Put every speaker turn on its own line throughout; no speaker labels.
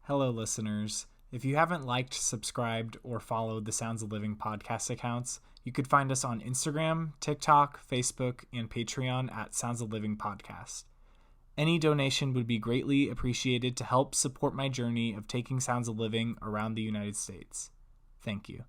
Hello, listeners. If you haven't liked, subscribed, or followed the Sounds of Living podcast accounts, you could find us on Instagram, TikTok, Facebook, and Patreon at Sounds of Living Podcast. Any donation would be greatly appreciated to help support my journey of taking Sounds of Living around the United States. Thank you.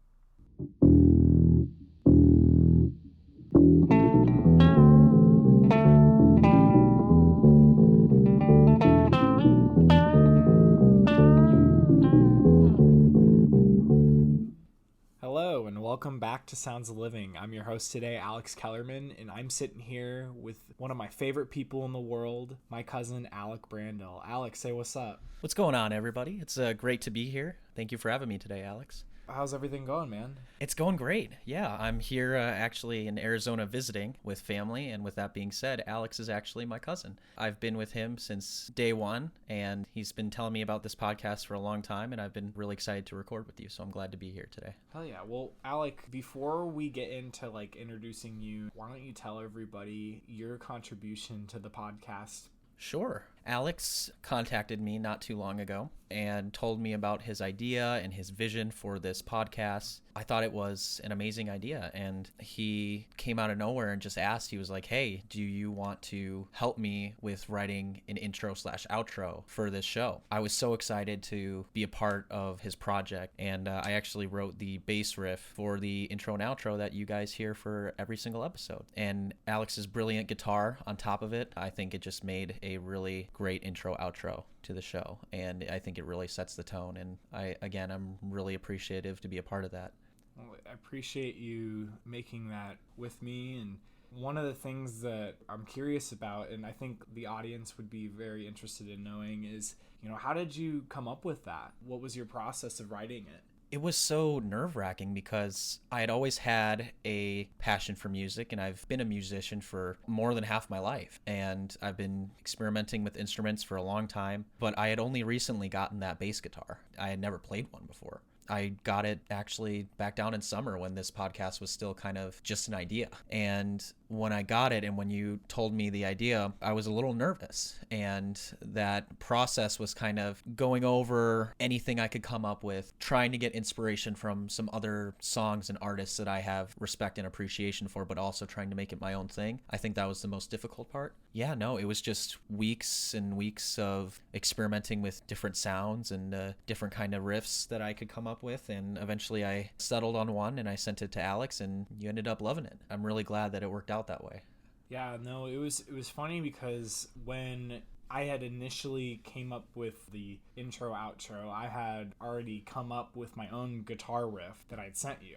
Hello and welcome back to Sounds of Living. I'm your host today, Alex Kellerman, and I'm sitting here with one of my favorite people in the world, my cousin, Alec Brandl. Alex, say what's up.
What's going on, everybody? It's great to be here. Thank you for having me today, Alex.
How's everything going, man?
It's going great. Yeah, I'm here actually in Arizona visiting with family, and with that being said, Alex is actually my cousin. I've been with him since day one, and he's been telling me about this podcast for a long time, and I've been really excited to record with you, so I'm glad to be here today.
Hell yeah. Well, Alec, before we get into introducing you, why don't you tell everybody your contribution to the podcast?
Sure. Alex contacted me not too long ago and told me about his idea and his vision for this podcast. I thought it was an amazing idea, and he came out of nowhere and just asked. He was like, hey, do you want to help me with writing an intro/outro for this show? I was so excited to be a part of his project, and I actually wrote the bass riff for the intro and outro that you guys hear for every single episode. And Alex's brilliant guitar on top of it, I think it just made a really great intro outro to the show, and I think it really sets the tone, and I'm really appreciative to be a part of that.
Well, I appreciate you making that with me, and one of the things that I'm curious about, and I think the audience would be very interested in knowing, is, how did you come up with that? What was your process of writing it?
It was so nerve-wracking because I had always had a passion for music, and I've been a musician for more than half my life, and I've been experimenting with instruments for a long time, but I had only recently gotten that bass guitar. I had never played one before. I got it actually back down in summer when this podcast was still kind of just an idea. And when I got it and when you told me the idea, I was a little nervous. And that process was kind of going over anything I could come up with, trying to get inspiration from some other songs and artists that I have respect and appreciation for, but also trying to make it my own thing. I think that was the most difficult part. Yeah, no, it was just weeks and weeks of experimenting with different sounds and different kind of riffs that I could come up with, and eventually I settled on one and I sent it to Alex, and you ended up loving it. I'm really glad that it worked out that way.
Yeah, no, it was funny because when I had initially came up with the intro outro, I had already come up with my own guitar riff that I'd sent you.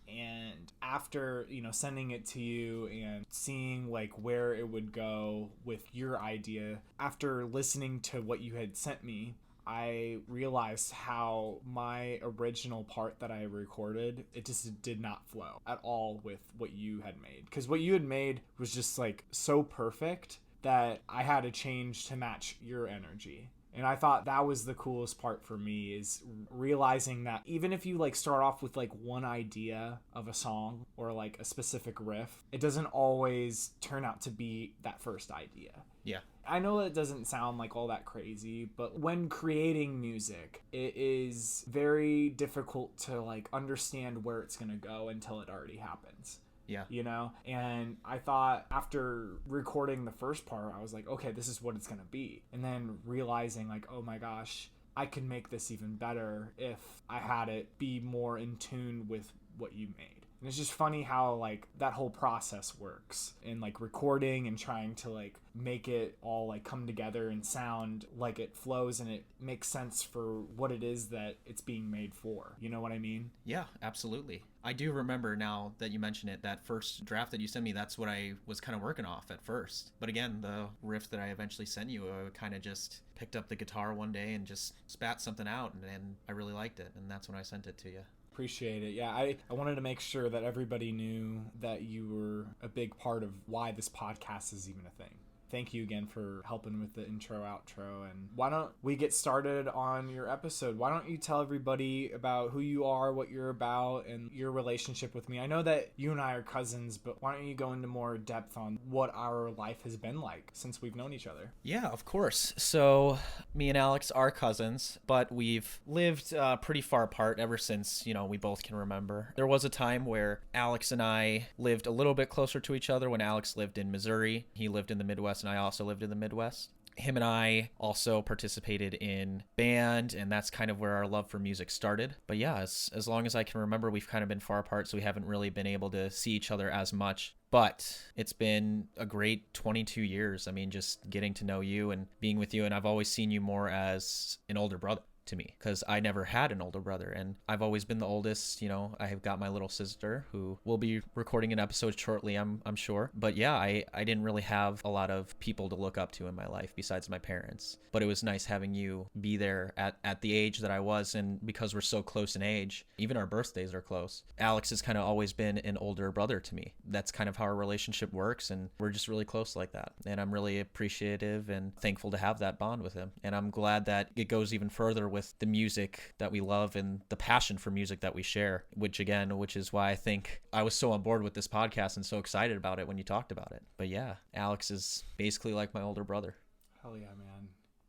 And after, sending it to you and seeing where it would go with your idea, after listening to what you had sent me, I realized how my original part that I recorded, it just did not flow at all with what you had made. Because what you had made was just so perfect that I had to change to match your energy. And I thought that was the coolest part for me, is realizing that even if you start off with one idea of a song or a specific riff, it doesn't always turn out to be that first idea.
Yeah.
I know it doesn't sound all that crazy, but when creating music, it is very difficult to understand where it's going to go until it already happens.
Yeah.
And I thought after recording the first part, I was like, okay, this is what it's going to be. And then realizing oh my gosh, I can make this even better if I had it be more in tune with what you made. And it's just funny how that whole process works in recording and trying to make it all come together and sound like it flows and it makes sense for what it is that it's being made for. You know what I mean?
Yeah, absolutely. I do remember, now that you mention it, that first draft that you sent me, that's what I was kind of working off at first. But again, the riff that I eventually sent you, I kind of just picked up the guitar one day and just spat something out, and I really liked it, and that's when I sent it to you.
Appreciate it. Yeah, I wanted to make sure that everybody knew that you were a big part of why this podcast is even a thing. thank you again for helping with the intro, outro. And why don't we get started on your episode? Why don't you tell everybody about who you are, what you're about, and your relationship with me? I know that you and I are cousins, but why don't you go into more depth on what our life has been like since we've known each other?
Yeah, of course. So me and Alex are cousins, but we've lived pretty far apart ever since, we both can remember. There was a time where Alex and I lived a little bit closer to each other when Alex lived in Missouri. He lived in the Midwest and I also lived in the Midwest. Him and I also participated in band, and that's kind of where our love for music started. But yeah, as long as I can remember, we've kind of been far apart, so we haven't really been able to see each other as much. But it's been a great 22 years. I mean, just getting to know you and being with you, and I've always seen you more as an older brother to me because I never had an older brother, and I've always been the oldest. I have got my little sister who will be recording an episode shortly, I'm sure. But yeah, I didn't really have a lot of people to look up to in my life besides my parents. But it was nice having you be there at the age that I was, and because we're so close in age, even our birthdays are close. Alex has kind of always been an older brother to me. That's kind of how our relationship works, and we're just really close like that. And I'm really appreciative and thankful to have that bond with him. And I'm glad that it goes even further with the music that we love and the passion for music that we share, which is why I think I was so on board with this podcast and so excited about it when you talked about it. But yeah, Alex is basically like my older brother.
Hell yeah, man.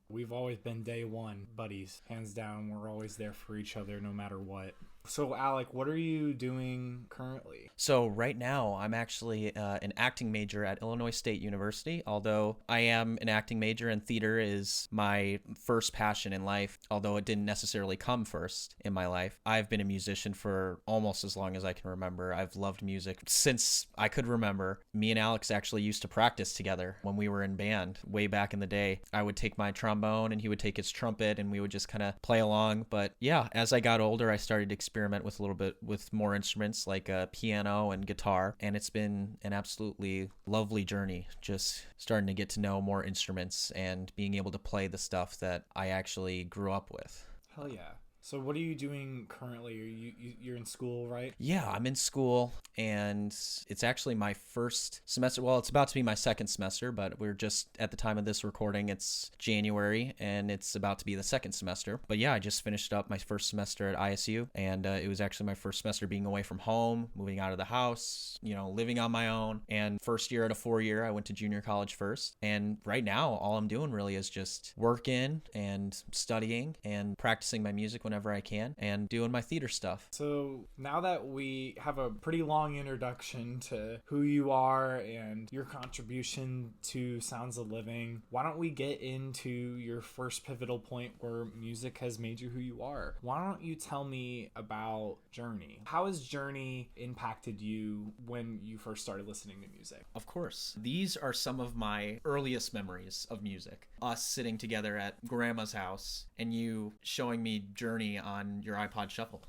We've always been day one buddies, hands down. We're always there for each other no matter what. So Alec, what are you doing currently?
So right now I'm actually an acting major at Illinois State University. Although I am an acting major and theater is my first passion in life, although it didn't necessarily come first in my life. I've been a musician for almost as long as I can remember. I've loved music since I could remember. Me and Alex actually used to practice together when we were in band way back in the day. I would take my trombone and he would take his trumpet and we would just kind of play along. But yeah, as I got older, I started to experiment with a little bit with more instruments like piano and guitar, and it's been an absolutely lovely journey just starting to get to know more instruments and being able to play the stuff that I actually grew up with.
Hell yeah. So what are you doing currently? You're in school, right?
Yeah, I'm in school, and it's actually my first semester. Well, it's about to be my second semester, but we're just at the time of this recording, it's January, and it's about to be the second semester. But yeah, I just finished up my first semester at ISU, and it was actually my first semester being away from home, moving out of the house, living on my own. And first year at a 4-year, I went to junior college first. And right now, all I'm doing really is just working and studying and practicing my music whenever I can and doing my theater stuff.
So now that we have a pretty long introduction to who you are and your contribution to Sounds of Living, why don't we get into your first pivotal point where music has made you who you are? Why don't you tell me about Journey? How has Journey impacted you when you first started listening to music?
Of course. These are some of my earliest memories of music. Us sitting together at grandma's house and you showing me Journey on your iPod Shuffle.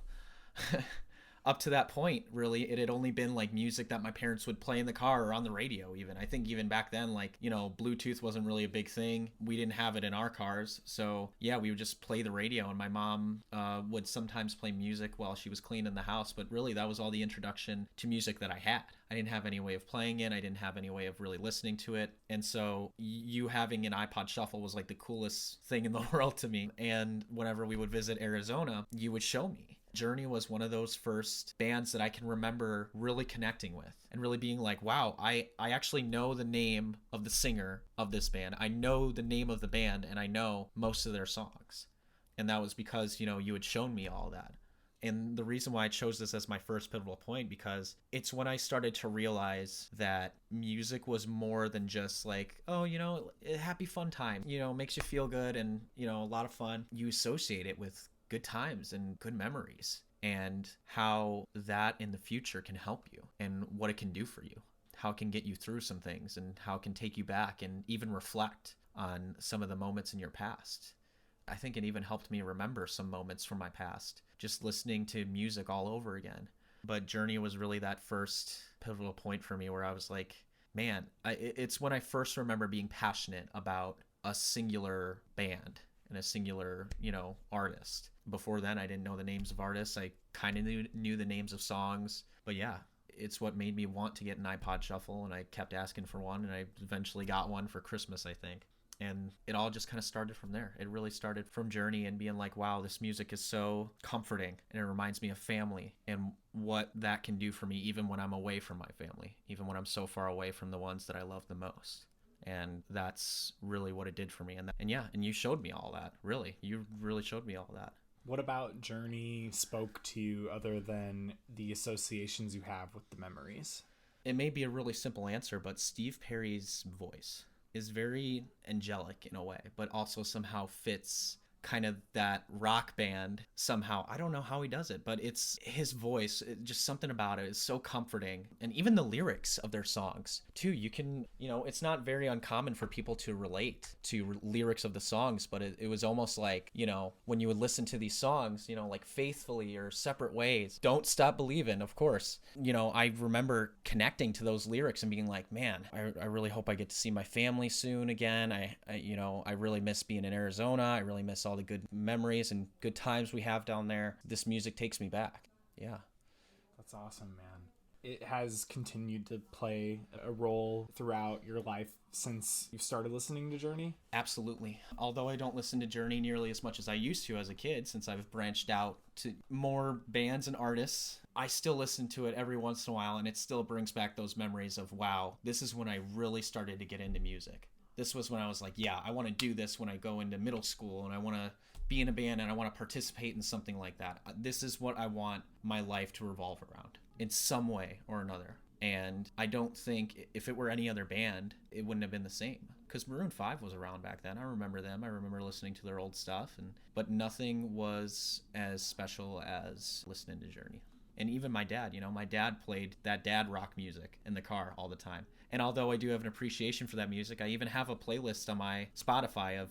Up to that point, really, it had only been like music that my parents would play in the car or on the radio even. I think even back then, Bluetooth wasn't really a big thing. We didn't have it in our cars. So yeah, we would just play the radio, and my mom would sometimes play music while she was cleaning the house. But really, that was all the introduction to music that I had. I didn't have any way of playing it. I didn't have any way of really listening to it. And so you having an iPod Shuffle was like the coolest thing in the world to me. And whenever we would visit Arizona, you would show me. Journey was one of those first bands that I can remember really connecting with and really being like, wow, I actually know the name of the singer of this band. I know the name of the band and I know most of their songs. And that was because, you had shown me all that. And the reason why I chose this as my first pivotal point, because it's when I started to realize that music was more than just like, oh, a happy fun time, makes you feel good and, a lot of fun. You associate it with good times and good memories and how that in the future can help you and what it can do for you, how it can get you through some things and how it can take you back and even reflect on some of the moments in your past. I think it even helped me remember some moments from my past, just listening to music all over again. But Journey was really that first pivotal point for me where I was like, man, it's when I first remember being passionate about a singular band and a singular, artist. Before then, I didn't know the names of artists. I kind of knew the names of songs. But yeah, it's what made me want to get an iPod Shuffle, and I kept asking for one, and I eventually got one for Christmas, I think. And it all just kind of started from there. It really started from Journey and being like, wow, this music is so comforting, and it reminds me of family and what that can do for me even when I'm away from my family, even when I'm so far away from the ones that I love the most. And that's really what it did for me. And you showed me all that. Really, you really showed me all that.
What about Journey spoke to you other than the associations you have with the memories?
It may be a really simple answer, but Steve Perry's voice is very angelic in a way, but also somehow fits kind of that rock band somehow. I don't know how he does it, but it's his voice, just something about it is so comforting. And even the lyrics of their songs too, you can, it's not very uncommon for people to relate to lyrics of the songs, but it was almost like, when you would listen to these songs, like Faithfully or Separate Ways, Don't Stop Believin', of course, I remember connecting to those lyrics and being like, man, I really hope I get to see my family soon again. I really miss being in Arizona. I really miss all the good memories and good times we have down there. This music takes me back. Yeah.
That's awesome, man. It has continued to play a role throughout your life since you started listening to Journey?
Absolutely. Although I don't listen to Journey nearly as much as I used to as a kid, since I've branched out to more bands and artists, I still listen to it every once in a while, and it still brings back those memories of, wow, this is when I really started to get into music. This was when I was like, yeah, I want to do this when I go into middle school, and I want to be in a band, and I want to participate in something like that. This is what I want my life to revolve around in some way or another. And I don't think if it were any other band, it wouldn't have been the same. Because Maroon 5 was around back then. I remember them. I remember listening to their old stuff. But nothing was as special as listening to Journey. And even my dad, my dad played that dad rock music in the car all the time. And although I do have an appreciation for that music, I even have a playlist on my Spotify of,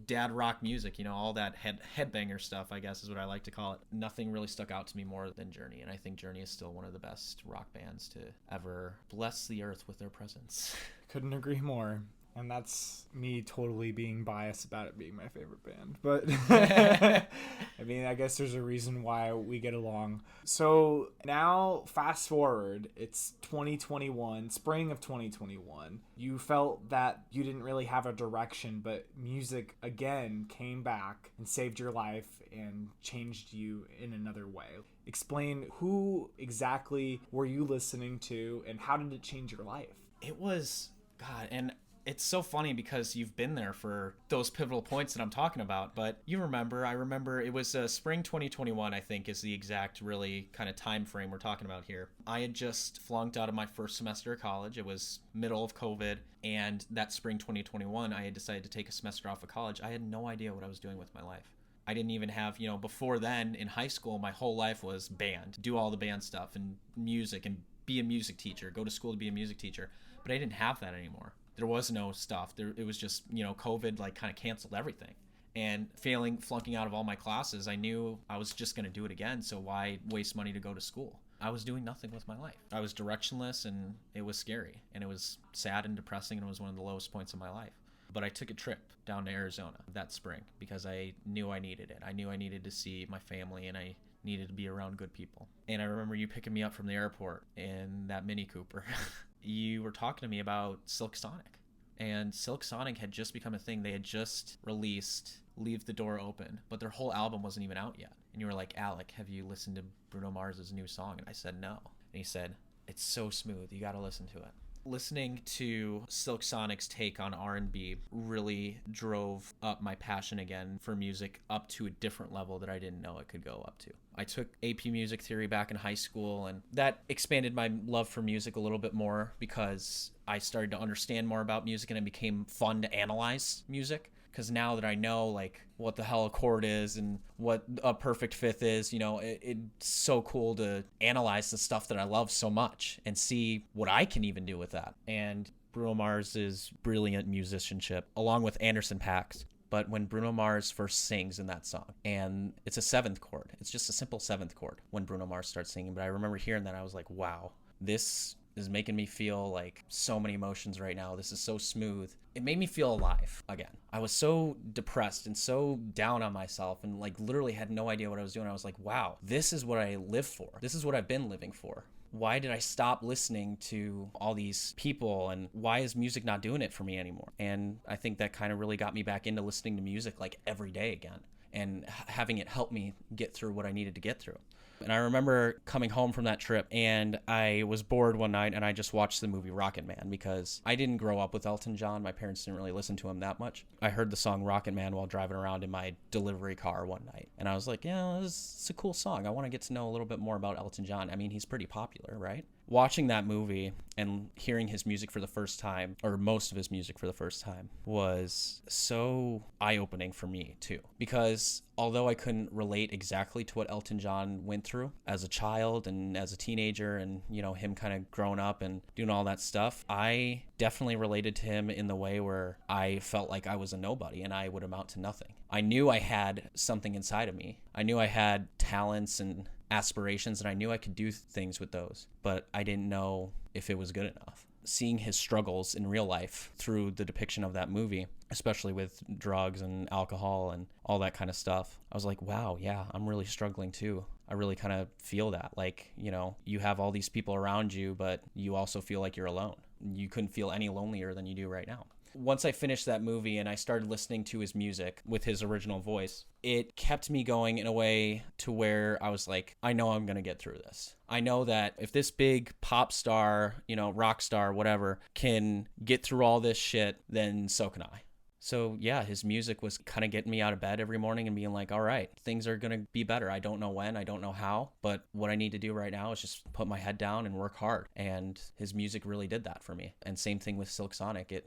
dad rock music, all that headbanger stuff, I guess is what I like to call it. Nothing really stuck out to me more than Journey. And I think Journey is still one of the best rock bands to ever bless the earth with their presence.
Couldn't agree more. And that's me totally being biased about it being my favorite band. But I mean, I guess there's a reason why we get along. So now fast forward, it's 2021, spring of 2021. You felt that you didn't really have a direction, but music again came back and saved your life and changed you in another way. Explain, who exactly were you listening to and how did it change your life?
It was, God, and it's so funny because you've been there for those pivotal points that I'm talking about, but I remember it was spring 2021, I think, is the exact really kind of time frame we're talking about here. I had just flunked out of my first semester of college. It was middle of COVID, and that spring 2021, I had decided to take a semester off of college. I had no idea what I was doing with my life. I didn't even have, before then in high school, my whole life was band, do all the band stuff and music and be a music teacher, go to school to be a music teacher, but I didn't have that anymore. There was no stuff. It was just, COVID like kind of canceled everything. And flunking out of all my classes, I knew I was just going to do it again. So why waste money to go to school? I was doing nothing with my life. I was directionless, and it was scary, and it was sad and depressing, and it was one of the lowest points of my life. But I took a trip down to Arizona that spring because I knew I needed it. I knew I needed to see my family, and I needed to be around good people. And I remember you picking me up from the airport in that Mini Cooper. You were talking to me about Silk Sonic, and Silk Sonic had just become a thing. They had just released Leave the Door Open, but their whole album wasn't even out yet. And you were like, Alec, have you listened to Bruno Mars's new song? And I said no. And he said, it's so smooth, you gotta listen to it. Listening to Silk Sonic's take on R&B really drove up my passion again for music up to a different level that I didn't know it could go up to. I took AP Music Theory back in high school, and that expanded my love for music a little bit more because I started to understand more about music, and it became fun to analyze music. Because now that I know like what the hell a chord is and what a perfect fifth is, it's so cool to analyze the stuff that I love so much and see what I can even do with that. And Bruno Mars's brilliant musicianship, along with Anderson .Paak's. But when Bruno Mars first sings in that song, and it's a seventh chord, it's just a simple seventh chord when Bruno Mars starts singing. But I remember hearing that, I was like, wow, this is making me feel like so many emotions right now. This is so smooth. It made me feel alive again. I was so depressed and so down on myself and like literally had no idea what I was doing. I was like, wow, this is what I live for. This is what I've been living for. Why did I stop listening to all these people, and why is music not doing it for me anymore? And I think that kind of really got me back into listening to music like every day again, and having it help me get through what I needed to get through. And I remember coming home from that trip and I was bored one night and I just watched the movie Rocket Man because I didn't grow up with Elton John. My parents didn't really listen to him that much. I heard the song Rocket Man while driving around in my delivery car one night. And I was like, yeah, it's a cool song. I want to get to know a little bit more about Elton John. I mean, he's pretty popular, right? Watching that movie and hearing his music for the first time, or most of his music for the first time, was so eye-opening for me too. Because although I couldn't relate exactly to what Elton John went through as a child and as a teenager and, you know, him kind of growing up and doing all that stuff, I definitely related to him in the way where I felt like I was a nobody and I would amount to nothing. I knew I had something inside of me. I knew I had talents and aspirations, and I knew I could do things with those, but I didn't know if it was good enough. Seeing his struggles in real life through the depiction of that movie, especially with drugs and alcohol and all that kind of stuff, I was like, wow, yeah, I'm really struggling too. I really kind of feel that. Like, you know, you have all these people around you, but you also feel like you're alone. You couldn't feel any lonelier than you do right now. Once I finished that movie and I started listening to his music with his original voice, it kept me going in a way to where I was like, I know I'm going to get through this. I know that if this big pop star, you know, rock star, whatever, can get through all this shit, then so can I. So yeah, his music was kind of getting me out of bed every morning and being like, all right, things are going to be better. I don't know when, I don't know how, but what I need to do right now is just put my head down and work hard. And his music really did that for me. And same thing with Silk Sonic.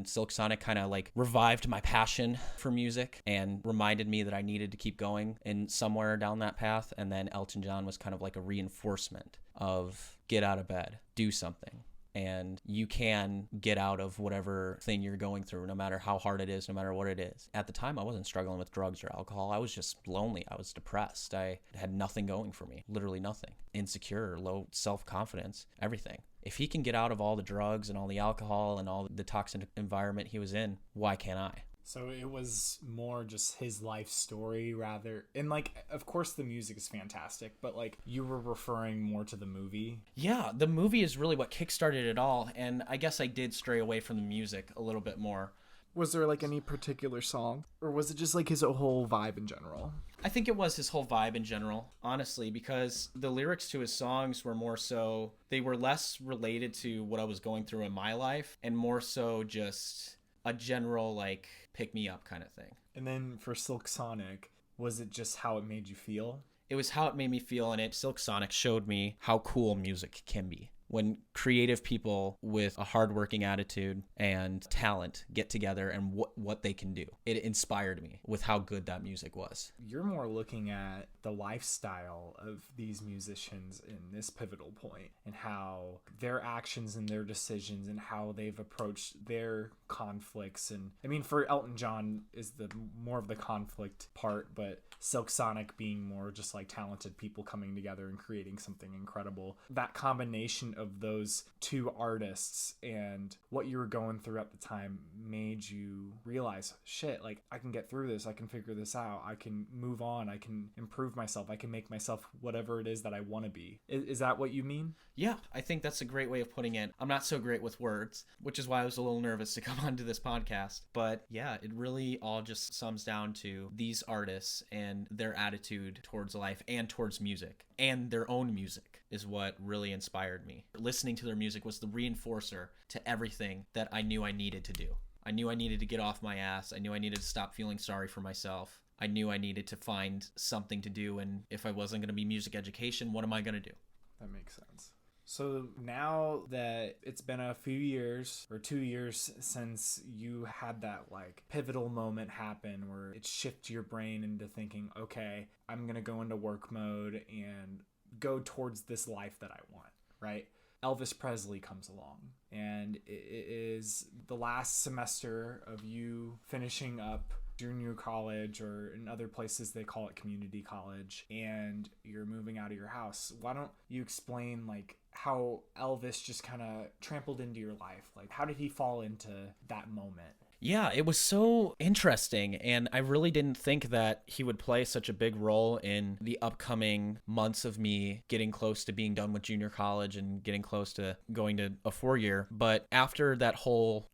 Silk Sonic kind of like revived my passion for music and reminded me that I needed to keep going in somewhere down that path. And then Elton John was kind of like a reinforcement of get out of bed, do something. And you can get out of whatever thing you're going through, no matter how hard it is, no matter what it is. At the time, I wasn't struggling with drugs or alcohol. I was just lonely. I was depressed. I had nothing going for me, literally nothing. Insecure, low self-confidence, everything. If he can get out of all the drugs and all the alcohol and all the toxic environment he was in, why can't I?
So it was more just his life story rather, and like, of course the music is fantastic, but like you were referring more to the movie.
Yeah, the movie is really what kickstarted it all, and I guess I did stray away from the music a little bit more.
Was there like any particular song, or was it just like his whole vibe in general?
I think it was his whole vibe in general, honestly, because the lyrics to his songs were more so, they were less related to what I was going through in my life and more so just a general like pick me up kind of thing.
And then for Silk Sonic, was it just how it made you feel?
It was how it made me feel, and Silk Sonic showed me how cool music can be. When creative people with a hardworking attitude and talent get together and what they can do. It inspired me with how good that music was.
You're more looking at the lifestyle of these musicians in this pivotal point and how their actions and their decisions and how they've approached their conflicts. And I mean, for Elton John is the more of the conflict part, but Silk Sonic being more just like talented people coming together and creating something incredible. That combination of those two artists and what you were going through at the time made you realize, shit, like I can get through this, I can figure this out, I can move on, I can improve myself, I can make myself whatever it is that I want to be. Is that what you mean?
Yeah, I think that's a great way of putting it. I'm not so great with words, which is why I was a little nervous to come onto this podcast. But yeah, it really all just sums down to these artists and their attitude towards life and towards music, and their own music is what really inspired me. Listening to their music was the reinforcer to everything that I knew I needed to do. I knew I needed to get off my ass. I knew I needed to stop feeling sorry for myself. I knew I needed to find something to do, and if I wasn't going to be music education, what am I going to do?
That makes sense. So now that it's been a few years or 2 years since you had that like pivotal moment happen where it shifted your brain into thinking, okay, I'm going to go into work mode and go towards this life that I want, right? Elvis Presley comes along, and it is the last semester of you finishing up junior college, or in other places they call it community college, and you're moving out of your house. Why don't you explain like how Elvis just kind of trampled into your life? Like, how did he fall into that moment?
Yeah, it was so interesting, and I really didn't think that he would play such a big role in the upcoming months of me getting close to being done with junior college and getting close to going to a 4-year. But after that whole,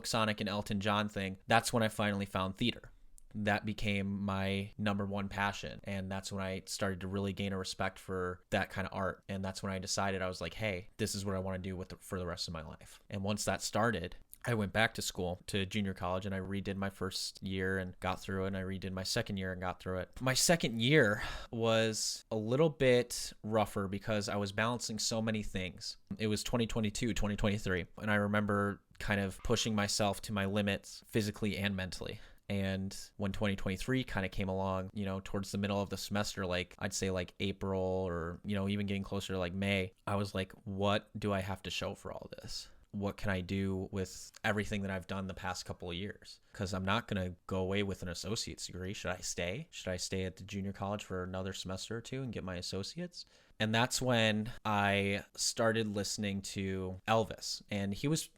Sonic and Elton John thing, that's when I finally found theater. That became my number one passion, and that's when I started to really gain a respect for that kind of art. And that's when I decided, I was like, hey, this is what I want to do for the rest of my life. And once that started, I went back to school, to junior college, and I redid my first year and got through it, and I redid my second year and got through it. My second year was a little bit rougher because I was balancing so many things. It was 2022, 2023, and I remember kind of pushing myself to my limits physically and mentally. And when 2023 kind of came along, towards the middle of the semester, like I'd say like April or, even getting closer to like May, I was like, what do I have to show for all this? What can I do with everything that I've done the past couple of years? Because I'm not going to go away with an associate's degree. Should I stay? Should I stay at the junior college for another semester or two and get my associate's? And that's when I started listening to Elvis. And he was,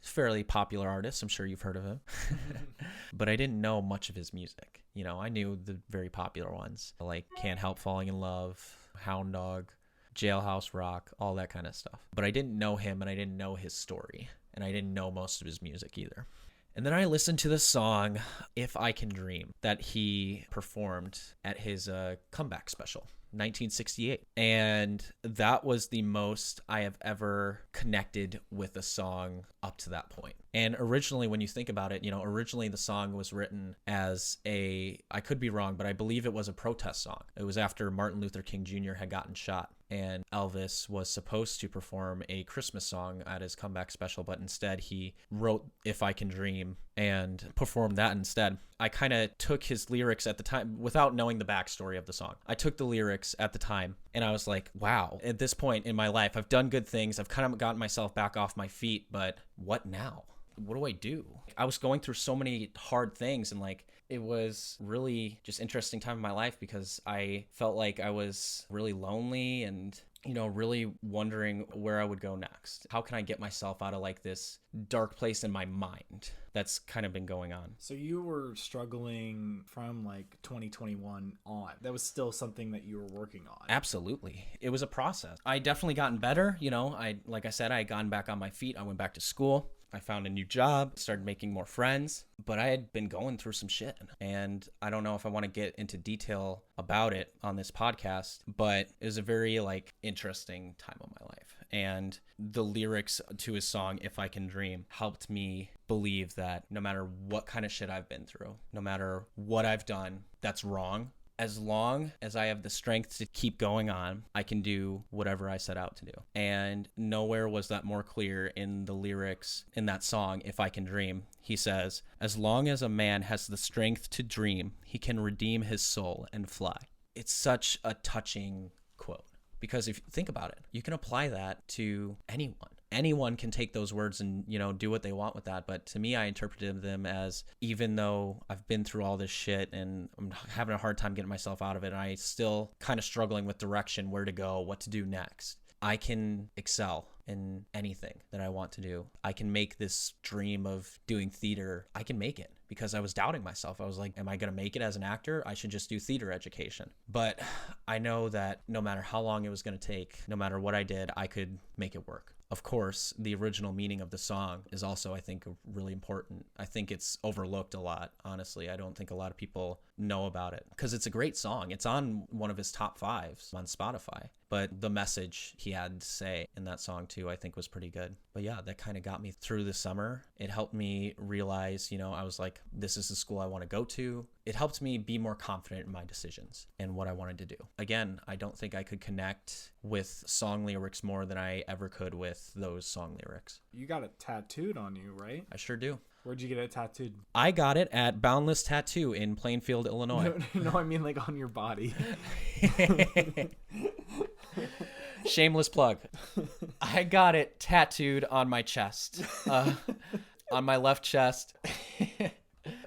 fairly popular artist. I'm sure you've heard of him. But I didn't know much of his music. I knew the very popular ones, like Can't Help Falling in Love, Hound Dog, Jailhouse Rock, all that kind of stuff. But I didn't know him, and I didn't know his story, and I didn't know most of his music either. And then I listened to the song If I Can Dream that he performed at his comeback special, 1968. And that was the most I have ever connected with a song up to that point. And originally, when you think about it, originally the song was written as I could be wrong, but I believe it was a protest song. It was after Martin Luther King Jr. had gotten shot. And Elvis was supposed to perform a Christmas song at his comeback special, but instead he wrote If I Can Dream and performed that instead. I kind of took his lyrics at the time without knowing the backstory of the song. I took the lyrics at the time and I was like, wow, at this point in my life, I've done good things. I've kind of gotten myself back off my feet, but what now? What do I do? I was going through so many hard things, and it was really just interesting time in my life because I felt like I was really lonely and, really wondering where I would go next. How can I get myself out of this dark place in my mind that's kind of been going on?
So you were struggling from 2021 on. That was still something that you were working on.
Absolutely. It was a process. I definitely gotten better. Like I said, I had gotten back on my feet. I went back to school. I found a new job, started making more friends, but I had been going through some shit. And I don't know if I want to get into detail about it on this podcast, but it was a very interesting time of my life. And the lyrics to his song, If I Can Dream, helped me believe that no matter what kind of shit I've been through, no matter what I've done that's wrong, as long as I have the strength to keep going on, I can do whatever I set out to do. And nowhere was that more clear in the lyrics in that song, If I Can Dream. He says, as long as a man has the strength to dream, he can redeem his soul and fly. It's such a touching quote because if you think about it, you can apply that to anyone. Anyone can take those words and, do what they want with that. But to me, I interpreted them as, even though I've been through all this shit and I'm having a hard time getting myself out of it, and I still kind of struggling with direction, where to go, what to do next, I can excel in anything that I want to do. I can make this dream of doing theater. I can make it because I was doubting myself. I was like, am I going to make it as an actor? I should just do theater education. But I know that no matter how long it was going to take, no matter what I did, I could make it work. Of course, the original meaning of the song is also, I think, really important. I think it's overlooked a lot, honestly. I don't think a lot of people know about it because it's a great song. It's on one of his top 5s on Spotify. But the message he had to say in that song, too, I think was pretty good. But yeah, that kind of got me through the summer. It helped me realize, I was like, this is the school I want to go to. It helped me be more confident in my decisions and what I wanted to do. Again, I don't think I could connect with song lyrics more than I ever could with those song lyrics.
You got it tattooed on you, right?
I sure do.
Where'd you get it tattooed?
I got it at Boundless Tattoo in Plainfield, Illinois.
No, I mean on your body.
Shameless plug. I got it tattooed on my chest, on my left chest.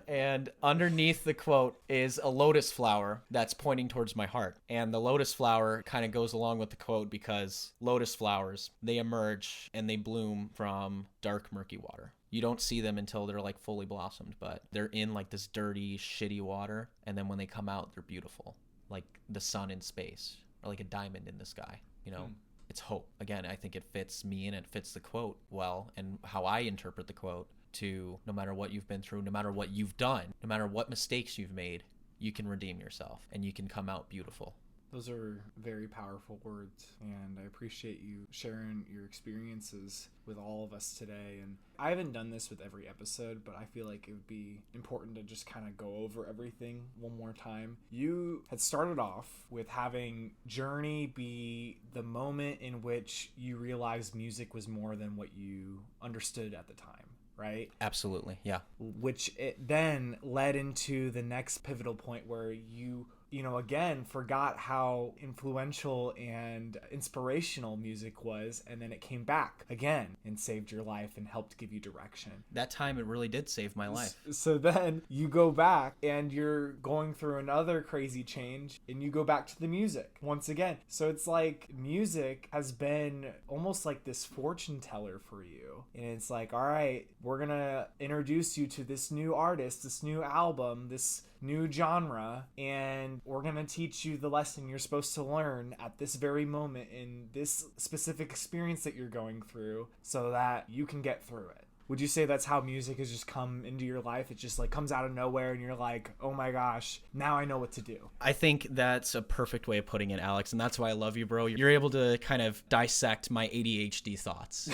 And underneath the quote is a lotus flower that's pointing towards my heart. And the lotus flower kind of goes along with the quote because lotus flowers, they emerge and they bloom from dark, murky water. You don't see them until they're like fully blossomed, but they're in like this dirty, shitty water. And then when they come out, they're beautiful, like the sun in space or like a diamond in the sky, you know? It's hope. Again, I think it fits me and it fits the quote well, and how I interpret the quote to no matter what you've been through, no matter what you've done, no matter what mistakes you've made, you can redeem yourself and you can come out beautiful.
Those are very powerful words, and I appreciate you sharing your experiences with all of us today. And I haven't done this with every episode, but I feel like it would be important to just kind of go over everything one more time. You had started off with having Journey be the moment in which you realized music was more than what you understood at the time. Right?
Absolutely, yeah.
Which it then led into the next pivotal point where you again, forgot how influential and inspirational music was, and then it came back again and saved your life and helped give you direction.
That time it really did save my life.
So then you go back and you're going through another crazy change and you go back to the music once again. So it's like music has been almost like this fortune teller for you. And it's like, all right, we're going to introduce you to this new artist, this new album, this new genre, and we're going to teach you the lesson you're supposed to learn at this very moment in this specific experience that you're going through so that you can get through it. Would you say that's how music has just come into your life? It just like comes out of nowhere and you're like, oh my gosh, now I know what to do.
I think that's a perfect way of putting it, Alex. And that's why I love you, bro. You're able to kind of dissect my ADHD thoughts.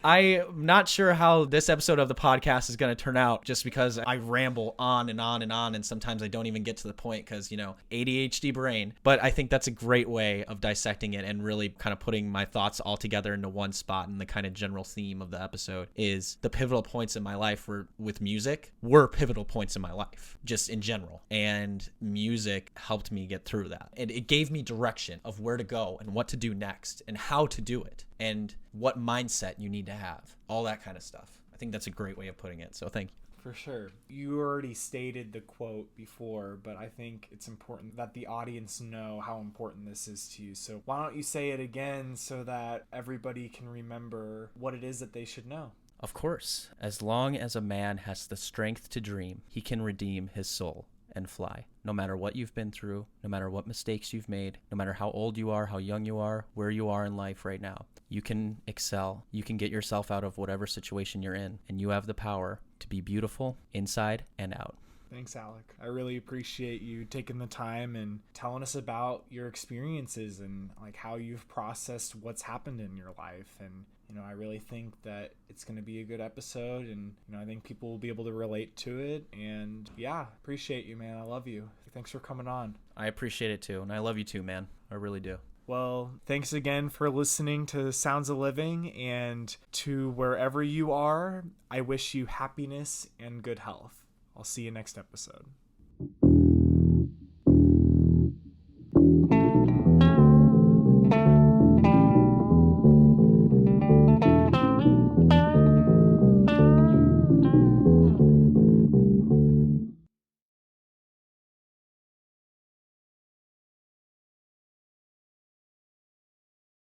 I'm not sure how this episode of the podcast is going to turn out just because I ramble on and on and on. And sometimes I don't even get to the point because, ADHD brain. But I think that's a great way of dissecting it and really kind of putting my thoughts all together into one spot. And the kind of general theme of the episode is the pivotal points in my life with music were pivotal points in my life, just in general. And music helped me get through that. And it gave me direction of where to go and what to do next and how to do it and what mindset you need to have, all that kind of stuff. I think that's a great way of putting it. So thank you.
For sure. You already stated the quote before, but I think it's important that the audience know how important this is to you. So why don't you say it again so that everybody can remember what it is that they should know?
Of course. As long as a man has the strength to dream, he can redeem his soul and fly. No matter what you've been through, no matter what mistakes you've made, no matter how old you are, how young you are, where you are in life right now, you can excel. You can get yourself out of whatever situation you're in, and you have the power to be beautiful inside and out.
Thanks, Alec. I really appreciate you taking the time and telling us about your experiences and like how you've processed what's happened in your life. And I really think that it's going to be a good episode, and I think people will be able to relate to it. And yeah, appreciate you, man. I love you. Thanks for coming on.
I appreciate it too, and I love you too, man. I really do.
Well, thanks again for listening to Sounds of Living, and to wherever you are, I wish you happiness and good health. I'll see you next episode.